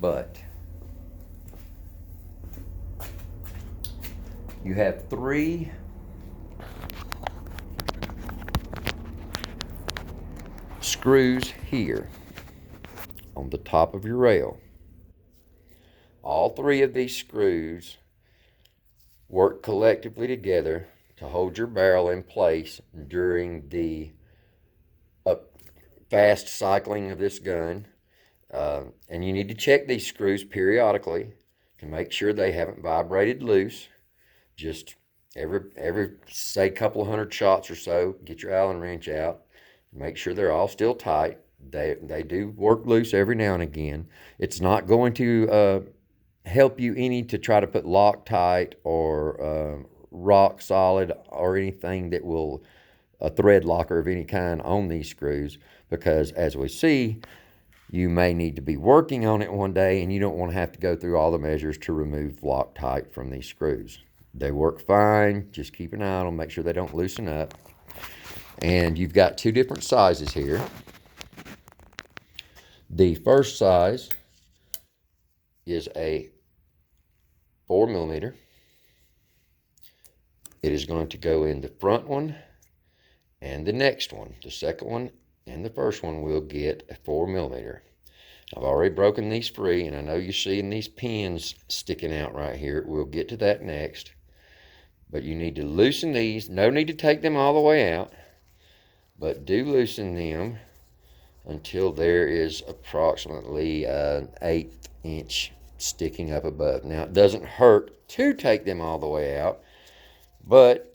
But you have 3 screws here on the top of your rail. All 3 of these screws work collectively together to hold your barrel in place during the fast cycling of this gun. And you need to check these screws periodically to make sure they haven't vibrated loose. Just every say couple of hundred shots or so, get your Allen wrench out. Make sure they're all still tight. They do work loose every now and again. It's not going to help you any to try to put Loctite or rock solid or anything that will a thread locker of any kind on these screws, because as we see, you may need to be working on it one day and you don't want to have to go through all the measures to remove Loctite from these screws. They work fine. Just keep an eye on them, make sure they don't loosen up. And you've got 2 different sizes here. The first size is a 4mm. It is going to go in the front one and the next one. The second one and the first one will get a 4mm. I've already broken these free, and I know you're seeing these pins sticking out right here. We'll get to that next. But you need to loosen these. No need to take them all the way out, but do loosen them until there is approximately an 1/8 inch sticking up above. Now, it doesn't hurt to take them all the way out, but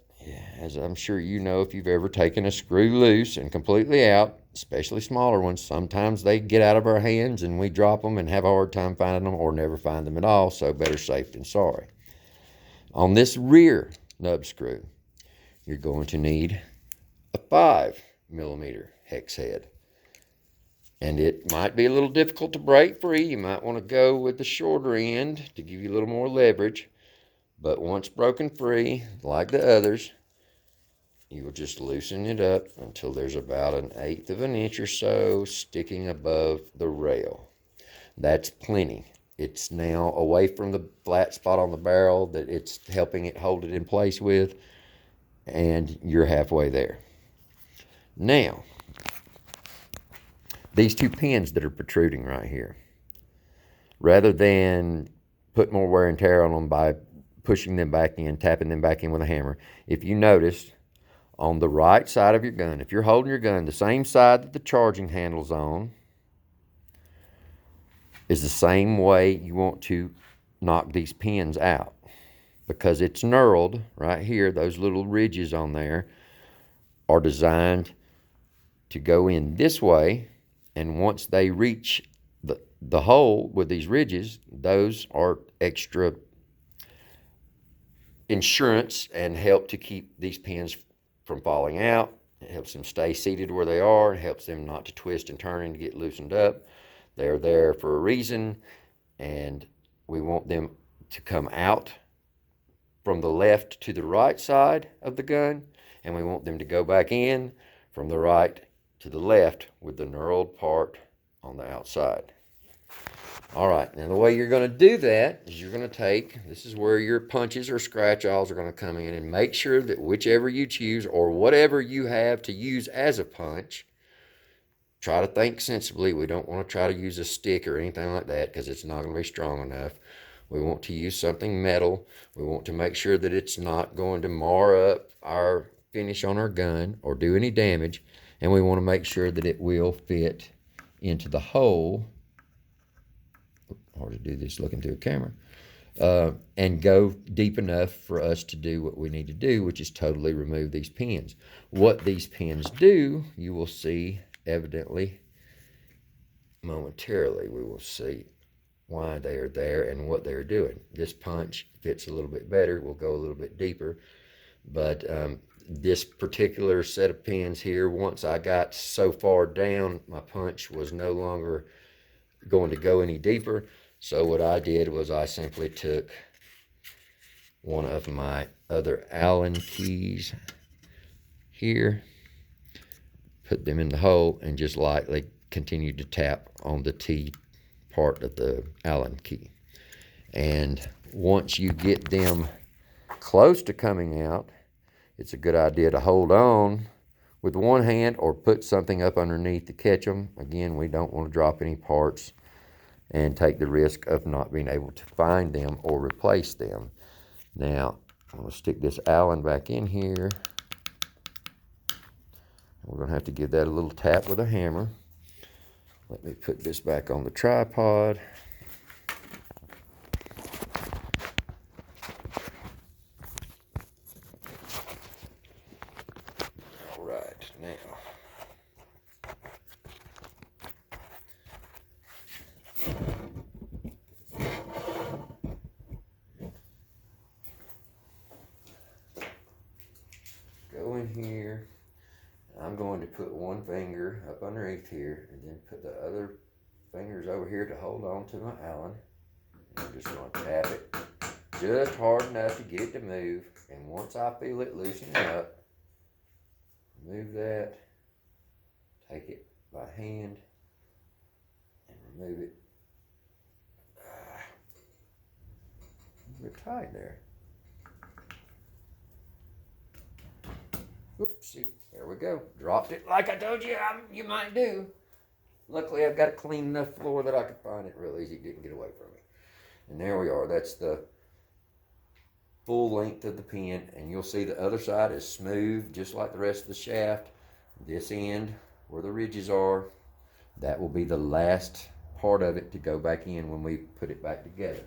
as I'm sure you know, if you've ever taken a screw loose and completely out, especially smaller ones, sometimes they get out of our hands and we drop them and have a hard time finding them or never find them at all, so better safe than sorry. On this rear nub screw, you're going to need a 5mm hex head. And it might be a little difficult to break free. You might want to go with the shorter end to give you a little more leverage. But once broken free, like the others, you will just loosen it up until there's about an 1/8 of an inch or so sticking above the rail. That's plenty. It's now away from the flat spot on the barrel that it's helping it hold it in place with, and you're halfway there. Now, these 2 pins that are protruding right here, rather than put more wear and tear on them by pushing them back in, tapping them back in with a hammer, if you notice, on the right side of your gun, if you're holding your gun, the same side that the charging handle's on is the same way you want to knock these pins out, because it's knurled right here. Those little ridges on there are designed to go in this way, and once they reach the hole with these ridges, those are extra insurance and help to keep these pins from falling out. It helps them stay seated where they are. It helps them not to twist and turn and get loosened up. They're there for a reason, and we want them to come out from the left to the right side of the gun, and we want them to go back in from the right to the left with the knurled part on the outside. All right, now the way you're going to do that is you're going to take, this is where your punches or scratch-alls are going to come in, and make sure that whichever you choose or whatever you have to use as a punch, try to think sensibly. We don't want to try to use a stick or anything like that, because it's not going to be strong enough. We want to use something metal. We want to make sure that it's not going to mar up our finish on our gun or do any damage. And we want to make sure that it will fit into the hole. Hard to do this looking through a camera. And go deep enough for us to do what we need to do, which is totally remove these pins. What these pins do, you will see evidently momentarily. We will see why they are there and what they're doing. This punch fits a little bit better. We'll go a little bit deeper. But this particular set of pins here, once I got so far down, my punch was no longer going to go any deeper. So what I did was I simply took one of my other Allen keys here, put them in the hole, and just lightly continued to tap on the T part of the Allen key. And once you get them close to coming out, it's a good idea to hold on with one hand or put something up underneath to catch them. Again, we don't want to drop any parts and take the risk of not being able to find them or replace them. Now, I'm going to stick this Allen back in here. We're going to have to give that a little tap with a hammer. Let me put this back on the tripod. All right, now. Go in here. I'm going to put one finger up underneath here and then put the other fingers over here to hold on to my Allen. And I'm just going to tap it just hard enough to get it to move. And once I feel it loosening up, remove that, take it by hand and remove it. We're tied there. Oopsie, there we go. Dropped it like I told you you might do. Luckily, I've got a clean enough floor that I could find it real easy. It didn't get away from me. And there we are. That's the full length of the pin. And you'll see the other side is smooth, just like the rest of the shaft. This end, where the ridges are, that will be the last part of it to go back in when we put it back together.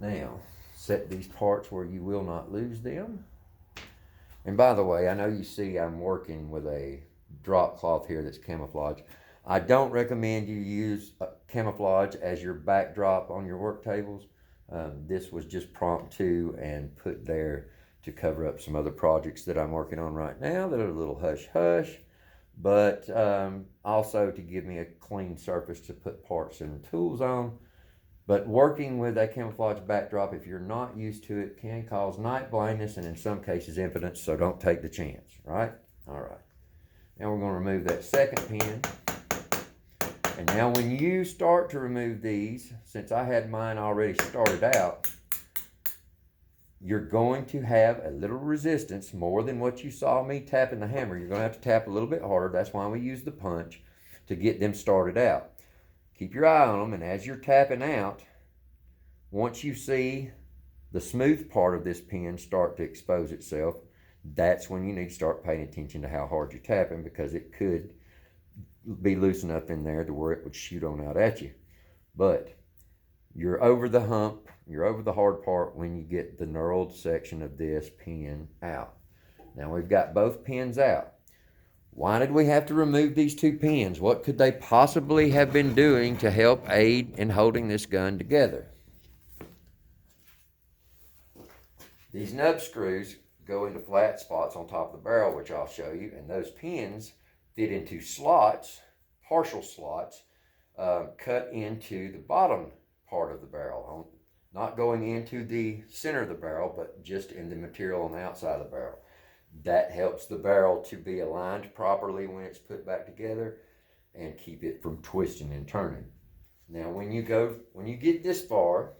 Now, set these parts where you will not lose them. And by the way, I know you see I'm working with a drop cloth here that's camouflage. I don't recommend you use camouflage as your backdrop on your work tables. This was just prompt to and put there to cover up some other projects that I'm working on right now that are a little hush-hush, but also to give me a clean surface to put parts and tools on. But working with a camouflage backdrop, if you're not used to it, can cause night blindness and in some cases impotence, so don't take the chance, right? All right. Now we're going to remove that second pin. And now when you start to remove these, since I had mine already started out, you're going to have a little resistance, more than what you saw me tapping the hammer. You're going to have to tap a little bit harder. That's why we use the punch to get them started out. Keep your eye on them, and as you're tapping out, once you see the smooth part of this pin start to expose itself, that's when you need to start paying attention to how hard you're tapping, because it could be loose enough in there to where it would shoot on out at you. But you're over the hump, you're over the hard part when you get the knurled section of this pin out. Now we've got both pins out. Why did we have to remove these two pins? What could they possibly have been doing to help aid in holding this gun together? These nub screws go into flat spots on top of the barrel, which I'll show you, and those pins fit into slots, partial slots, cut into the bottom part of the barrel, not going into the center of the barrel, but just in the material on the outside of the barrel. That helps the barrel to be aligned properly when it's put back together and keep it from twisting and turning. Now when you get this far,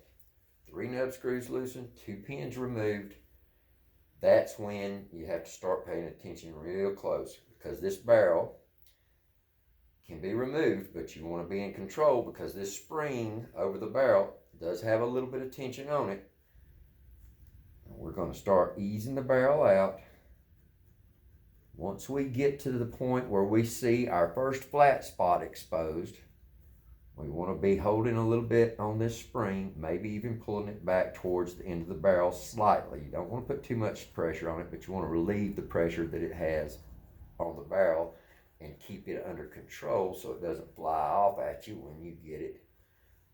3 nub screws loosened, 2 pins removed, that's when you have to start paying attention real close, because this barrel can be removed, but you want to be in control, because this spring over the barrel does have a little bit of tension on it. And we're going to start easing the barrel out. Once we get to the point where we see our first flat spot exposed, we want to be holding a little bit on this spring, maybe even pulling it back towards the end of the barrel slightly. You don't want to put too much pressure on it, but you want to relieve the pressure that it has on the barrel and keep it under control so it doesn't fly off at you when you get it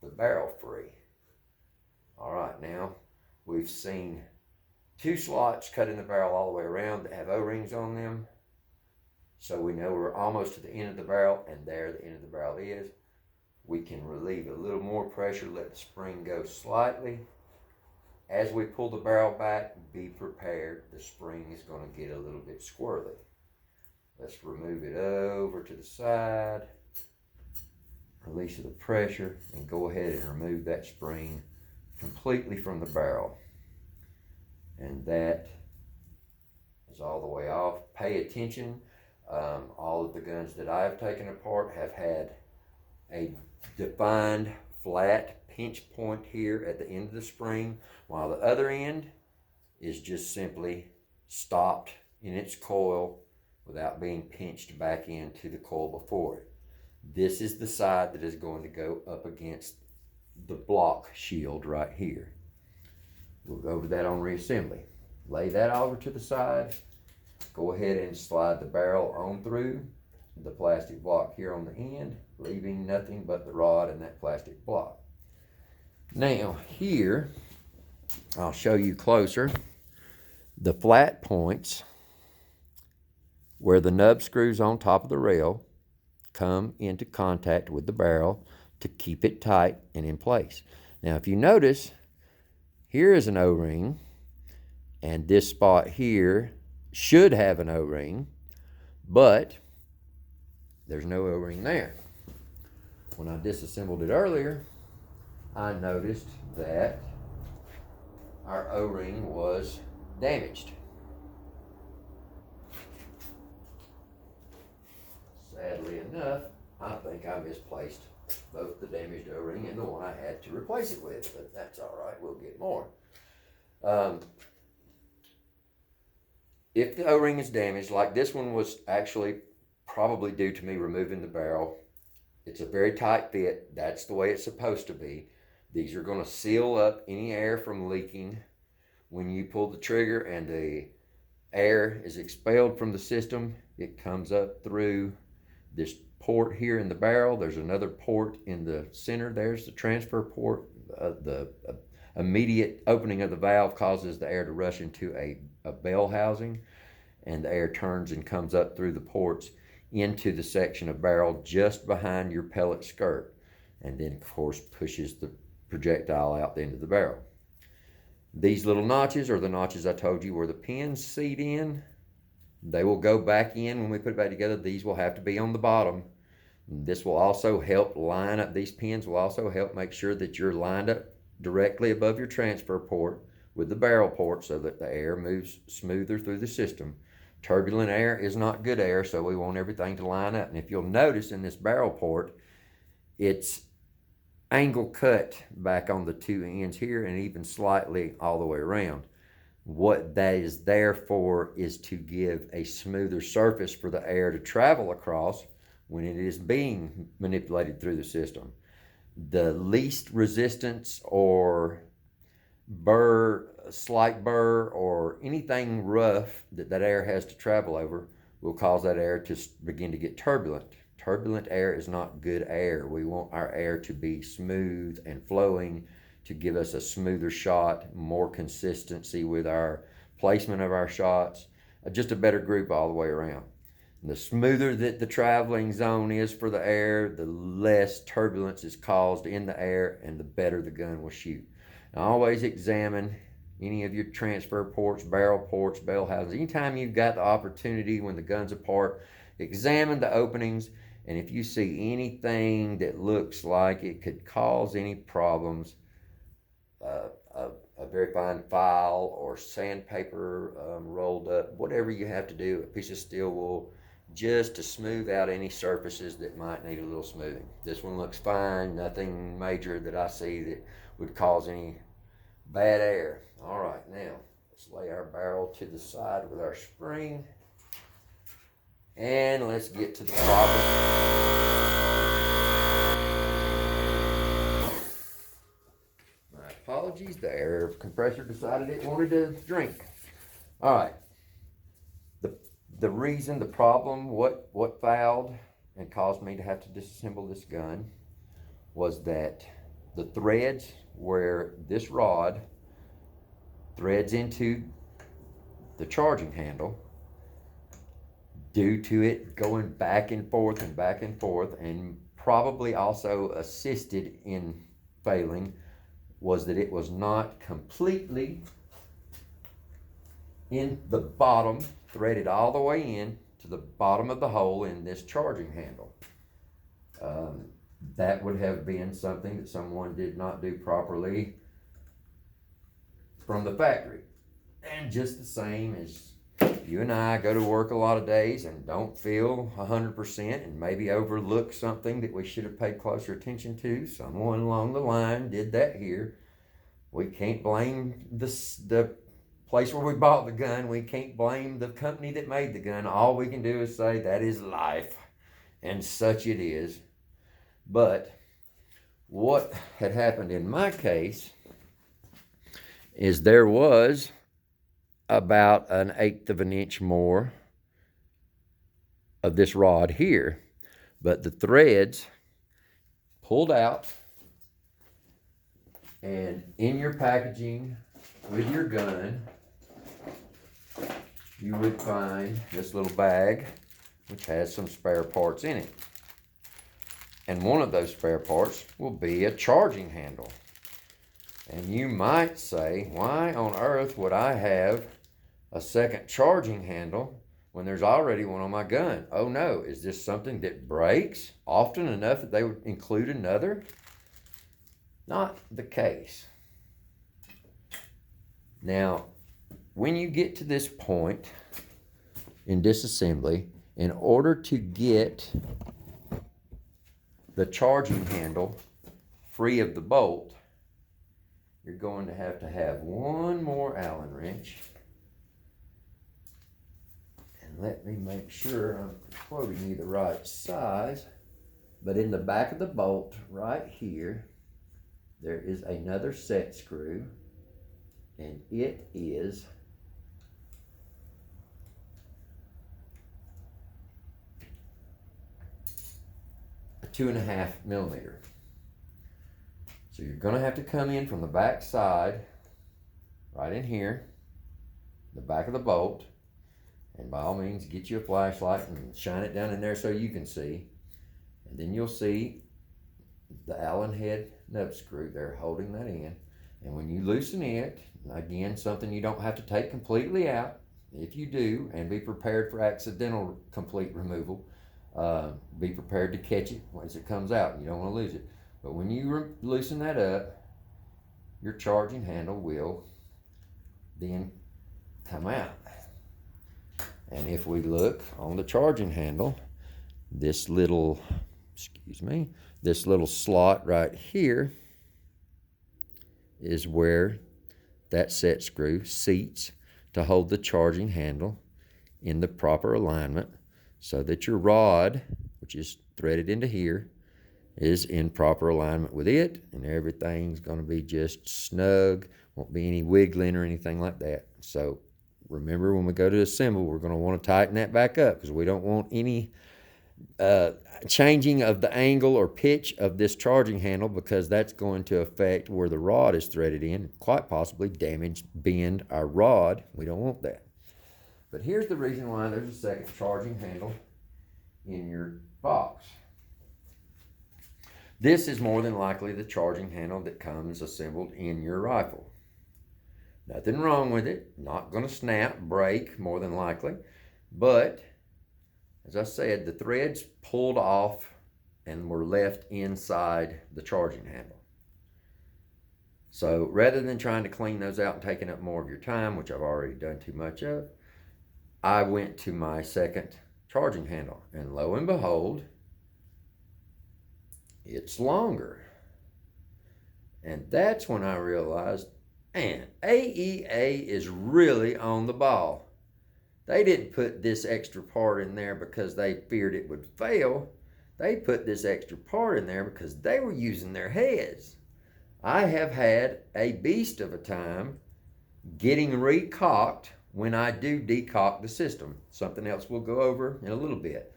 the barrel free. All right, now we've seen 2 slots cut in the barrel all the way around that have O-rings on them. So we know we're almost to the end of the barrel, and there the end of the barrel is. We can relieve a little more pressure, let the spring go slightly. As we pull the barrel back, be prepared. The spring is going to get a little bit squirrely. Let's remove it over to the side. release of the pressure, and go ahead and remove that spring completely from the barrel. And that is all the way off. Pay attention. All of the guns that I've taken apart have had a defined flat pinch point here at the end of the spring, while the other end is just simply stopped in its coil without being pinched back into the coil before it. This is the side that is going to go up against the block shield right here. We'll go over that on reassembly. Lay that over to the side. Go ahead and slide the barrel on through the plastic block here on the end, leaving nothing but the rod and that plastic block. Now here, I'll show you closer. The flat points where the nub screws on top of the rail come into contact with the barrel to keep it tight and in place. Now if you notice, here is an O-ring, and this spot here should have an O-ring, but there's no O-ring there. When I disassembled it earlier, I noticed that our O-ring was damaged. Sadly enough, I think I misplaced both the damaged O-ring and the one I had to replace it with, but that's all right, we'll get more. If the O-ring is damaged, like this one was actually probably due to me removing the barrel, it's a very tight fit. That's the way it's supposed to be. These are going to seal up any air from leaking. When you pull the trigger and the air is expelled from the system, it comes up through this port here in the barrel. There's another port in the center. There's the transfer port. The immediate opening of the valve causes the air to rush into a bell housing, and the air turns and comes up through the ports into the section of barrel just behind your pellet skirt, and then of course pushes the projectile out the end of the barrel. These little notches are the notches I told you where the pins seat in. They will go back in when we put it back together. These will have to be on the bottom. This will also help line up, these pins will also help make sure that you're lined up directly above your transfer port with the barrel port so that the air moves smoother through the system. Turbulent air is not good air, so we want everything to line up. And if you'll notice in this barrel port, it's angle cut back on the two ends here and even slightly all the way around. What that is there for is to give a smoother surface for the air to travel across when it is being manipulated through the system. The least resistance or burr, slight burr, or anything rough that air has to travel over will cause that air to begin to get turbulent. Turbulent air is not good air. We want our air to be smooth and flowing to give us a smoother shot, more consistency with our placement of our shots, just a better group all the way around. And the smoother that the traveling zone is for the air, the less turbulence is caused in the air and the better the gun will shoot. Now, always examine any of your transfer ports, barrel ports, bell houses. Anytime you've got the opportunity when the gun's apart, examine the openings, and if you see anything that looks like it could cause any problems, a very fine file or sandpaper rolled up, whatever you have to do, a piece of steel wool, just to smooth out any surfaces that might need a little smoothing. This one looks fine, nothing major that I see that would cause any bad air. All right, now let's lay our barrel to the side with our spring, and let's get to the problem. My apologies, the air compressor decided it wanted to drink. All right, the reason, the problem, what fouled and caused me to have to disassemble this gun was that the threads where this rod threads into the charging handle, due to it going back and forth and probably also assisted in failing, was that it was not completely in the bottom, threaded all the way in to the bottom of the hole in this charging handle. that would have been something that someone did not do properly from the factory. And just the same as you and I go to work a lot of days and don't feel 100% and maybe overlook something that we should have paid closer attention to. Someone along the line did that here. We can't blame the place where we bought the gun. We can't blame the company that made the gun. All we can do is say that is life, and such it is. But what had happened in my case is there was about 1/8 of an inch more of this rod here, but the threads pulled out. And in your packaging with your gun, you would find this little bag which has some spare parts in it. And one of those spare parts will be a charging handle. And you might say, why on earth would I have a second charging handle when there's already one on my gun? Oh no, is this something that breaks often enough that they would include another? Not the case. Now, when you get to this point in disassembly, in order to get the charging handle free of the bolt, you're going to have one more Allen wrench. And let me make sure I'm quoting you the right size. But in the back of the bolt right here, there is another set screw, and it is a 2.5 millimeter. So you're going to have to come in from the back side, right in here, the back of the bolt, and by all means get you a flashlight and shine it down in there so you can see. And then you'll see the Allen head nub screw there holding that in. And when you loosen it, again, something you don't have to take completely out. If you do, and be prepared for accidental complete removal, be prepared to catch it once it comes out. You don't want to lose it. But when you loosen that up, your charging handle will then come out. And if we look on the charging handle, this little, this little slot right here is where that set screw seats to hold the charging handle in the proper alignment so that your rod, which is threaded into here, is in proper alignment with it, and everything's going to be just snug. Won't be any wiggling or anything like that. So remember, when we go to assemble, we're going to want to tighten that back up because we don't want any changing of the angle or pitch of this charging handle, because that's going to affect where the rod is threaded in, quite possibly damage, bend our rod. We don't want that. But here's the reason why there's a second charging handle in your box. This is more than likely the charging handle that comes assembled in your rifle. Nothing wrong with it, not going to snap, break, more than likely, but as I said, the threads pulled off and were left inside the charging handle. So rather than trying to clean those out and taking up more of your time, which I've already done too much of, I went to my second charging handle, and lo and behold, it's longer. And that's when I realized, man, AEA is really on the ball. They didn't put this extra part in there because they feared it would fail. They put this extra part in there because they were using their heads. I have had a beast of a time getting recocked when I do decock the system. Something else we'll go over in a little bit.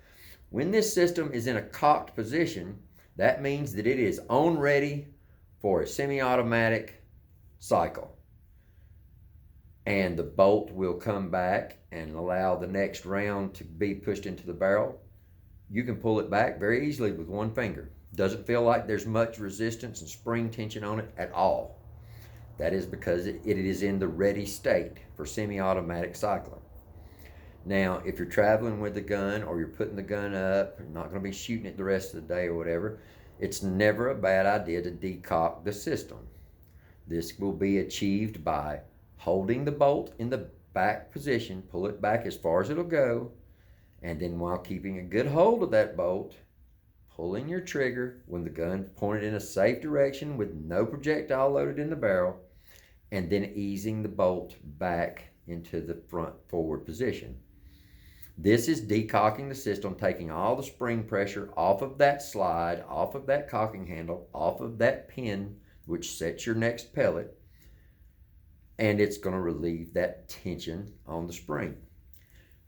When this system is in a cocked position, that means that it is on ready for a semi-automatic cycle. And the bolt will come back and allow the next round to be pushed into the barrel. You can pull it back very easily with one finger. Doesn't feel like there's much resistance and spring tension on it at all. That is because it is in the ready state for semi-automatic cycling. Now, if you're traveling with the gun or you're putting the gun up, you're not going to be shooting it the rest of the day or whatever, It's never a bad idea to decock the system. This will be achieved by holding the bolt in the back position, pull it back as far as it'll go, and then while keeping a good hold of that bolt, pulling your trigger when the gun pointed in a safe direction with no projectile loaded in the barrel, and then easing the bolt back into the front forward position. This is decocking the system, taking all the spring pressure off of that slide, off of that cocking handle, off of that pin, which sets your next pellet, and it's going to relieve that tension on the spring.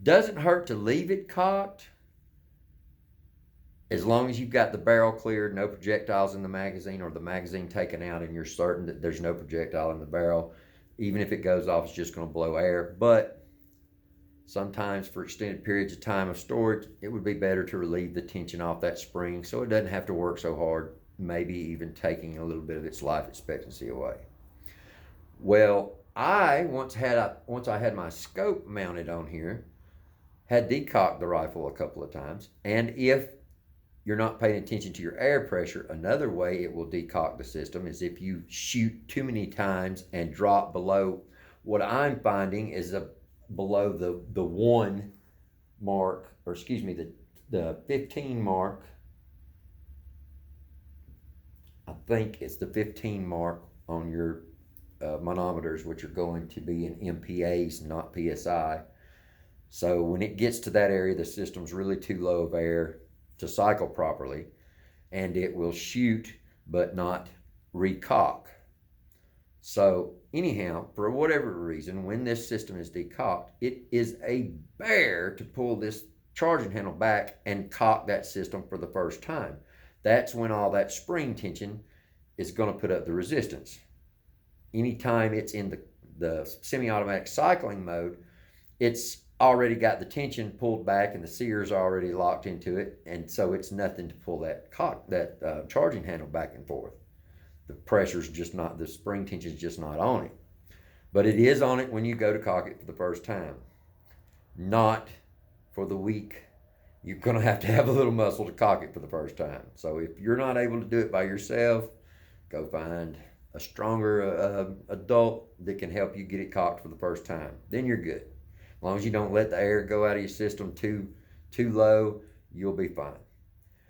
Doesn't hurt to leave it cocked as long as you've got the barrel cleared, no projectiles in the magazine, or the magazine taken out and you're certain that there's no projectile in the barrel. Even if it goes off, it's just going to blow air. But sometimes for extended periods of time of storage, it would be better to relieve the tension off that spring so it doesn't have to work so hard, maybe even taking a little bit of its life expectancy away. Well, once I had my scope mounted on here, had decocked the rifle a couple of times, and if you're not paying attention to your air pressure, another way it will decock the system is if you shoot too many times and drop below, what I'm finding is below the 1 mark, or excuse me, the 15 mark. I think it's the 15 mark on your manometers, which are going to be in MPAs, not PSI. So when it gets to that area, the system's really too low of air to cycle properly, and it will shoot but not recock. So anyhow, for whatever reason, when this system is decocked, it is a bear to pull this charging handle back and cock that system for the first time. That's when all that spring tension is going to put up the resistance. Anytime it's in the semi-automatic cycling mode, it's already got the tension pulled back and the sear's already locked into it, and so it's nothing to pull that charging handle back and forth. The pressure's just not, the spring tension's just not on it. But it is on it when you go to cock it for the first time. Not for the weak. You're going to have a little muscle to cock it for the first time. So if you're not able to do it by yourself, go find a stronger adult that can help you get it cocked for the first time. Then you're good. As long as you don't let the air go out of your system too low, you'll be fine.